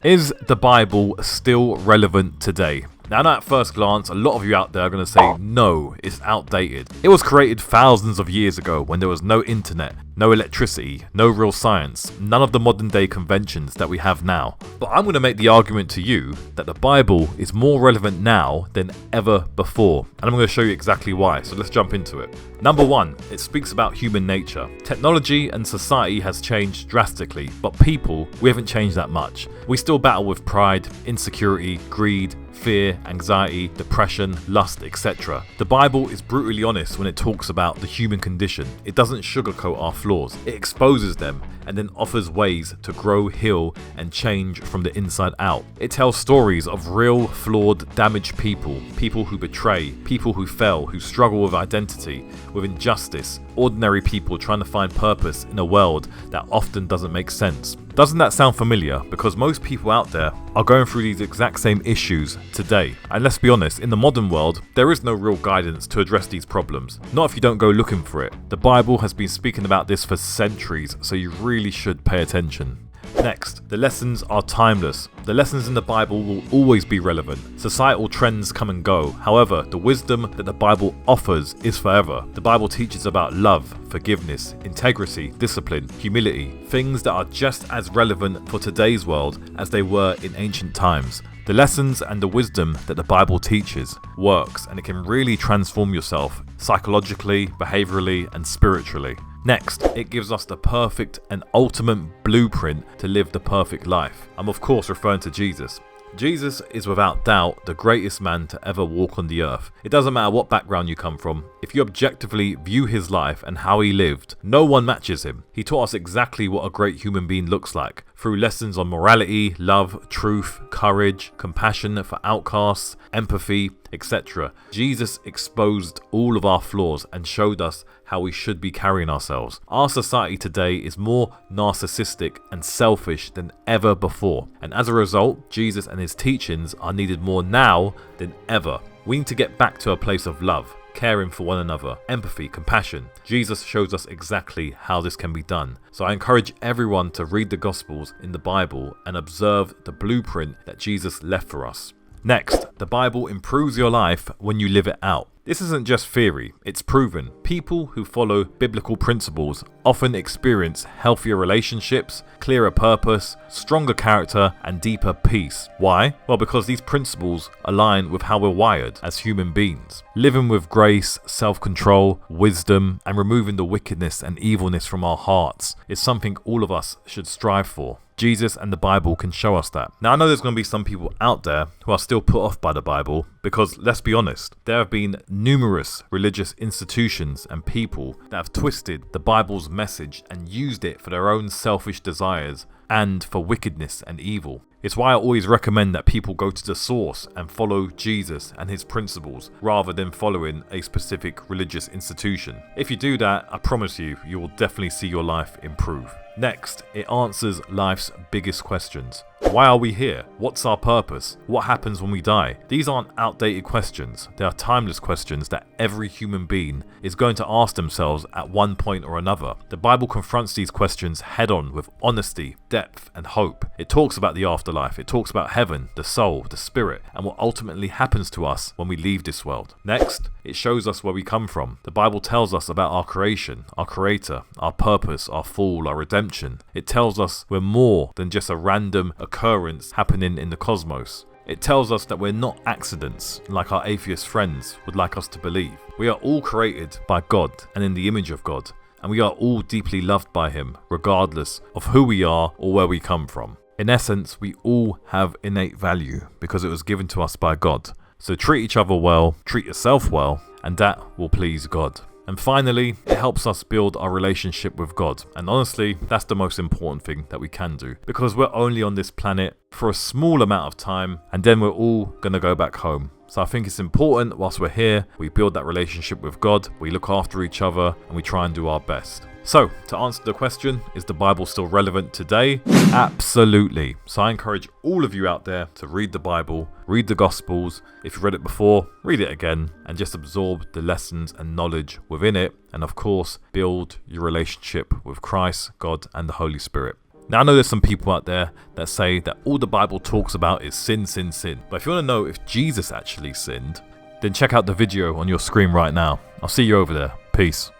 Is the Bible still relevant today? Now, at first glance, a lot of you out there are going to say, no, it's outdated. It was created thousands of years ago when there was no internet, no electricity, no real science, none of the modern day conventions that we have now. But I'm going to make the argument to you that the Bible is more relevant now than ever before. And I'm going to show you exactly why. So let's jump into it. Number one, it speaks about human nature. Technology and society has changed drastically, but people, we haven't changed that much. We still battle with pride, insecurity, greed, fear, anxiety, depression, lust, etc. The Bible is brutally honest when it talks about the human condition. It doesn't sugarcoat our flaws. It exposes them and then offers ways to grow, heal, and change from the inside out. It tells stories of real, flawed, damaged people, people who betray, people who fail, who struggle with identity, with injustice, ordinary people trying to find purpose in a world that often doesn't make sense. Doesn't that sound familiar? Because most people out there are going through these exact same issues today. And let's be honest, in the modern world, there is no real guidance to address these problems. Not if you don't go looking for it. The Bible has been speaking about this for centuries, so you really should pay attention. Next, the lessons are timeless. The lessons in the Bible will always be relevant. Societal trends come and go. However, the wisdom that the Bible offers is forever. The Bible teaches about love, forgiveness, integrity, discipline, humility, things that are just as relevant for today's world as they were in ancient times. The lessons and the wisdom that the Bible teaches works, and it can really transform yourself psychologically, behaviorally, and spiritually. Next, it gives us the perfect and ultimate blueprint to live the perfect life. I'm of course referring to Jesus. Jesus is without doubt the greatest man to ever walk on the earth. It doesn't matter what background you come from. If you objectively view his life and how he lived, no one matches him. He taught us exactly what a great human being looks like through lessons on morality, love, truth, courage, compassion for outcasts, empathy, etc. Jesus exposed all of our flaws and showed us how we should be carrying ourselves. Our society today is more narcissistic and selfish than ever before, and as a result, Jesus and his teachings are needed more now than ever. We need to get back to a place of love, caring for one another, empathy, compassion. Jesus shows us exactly how this can be done. So I encourage everyone to read the Gospels in the Bible and observe the blueprint that Jesus left for us. Next, the Bible improves your life when you live it out. This isn't just theory, it's proven. People who follow biblical principles often experience healthier relationships, clearer purpose, stronger character, and deeper peace. Why? Well, because these principles align with how we're wired as human beings. Living with grace, self-control, wisdom, and removing the wickedness and evilness from our hearts is something all of us should strive for. Jesus and the Bible can show us that. Now, I know there's going to be some people out there who are still put off by the Bible because, let's be honest, there have been numerous religious institutions and people that have twisted the Bible's message and used it for their own selfish desires and for wickedness and evil. It's why I always recommend that people go to the source and follow Jesus and his principles rather than following a specific religious institution. If you do that, I promise you, you will definitely see your life improve. Next, it answers life's biggest questions. Why are we here? What's our purpose? What happens when we die? These aren't outdated questions. They are timeless questions that every human being is going to ask themselves at one point or another. The Bible confronts these questions head on with honesty, depth, and hope. It talks about the afterlife. It talks about heaven, the soul, the spirit, and what ultimately happens to us when we leave this world. Next, it shows us where we come from. The Bible tells us about our creation, our creator, our purpose, our fall, our redemption. It tells us we're more than just a random occurrence happening in the cosmos. It tells us that we're not accidents like our atheist friends would like us to believe. We are all created by God and in the image of God, and we are all deeply loved by him regardless of who we are or where we come from. In essence, we all have innate value because it was given to us by God. So treat each other well, treat yourself well, and that will please God. And finally, it helps us build our relationship with God. And honestly, that's the most important thing that we can do, because we're only on this planet for a small amount of time, and then we're all going to go back home. So I think it's important whilst we're here, we build that relationship with God, we look after each other, and we try and do our best. So, to answer the question, is the Bible still relevant today? Absolutely. So I encourage all of you out there to read the Bible, read the Gospels. If you've read it before, read it again, and just absorb the lessons and knowledge within it, and of course, build your relationship with Christ, God, and the Holy Spirit. Now, I know there's some people out there that say that all the Bible talks about is sin, sin, sin. But if you want to know if Jesus actually sinned, then check out the video on your screen right now. I'll see you over there. Peace.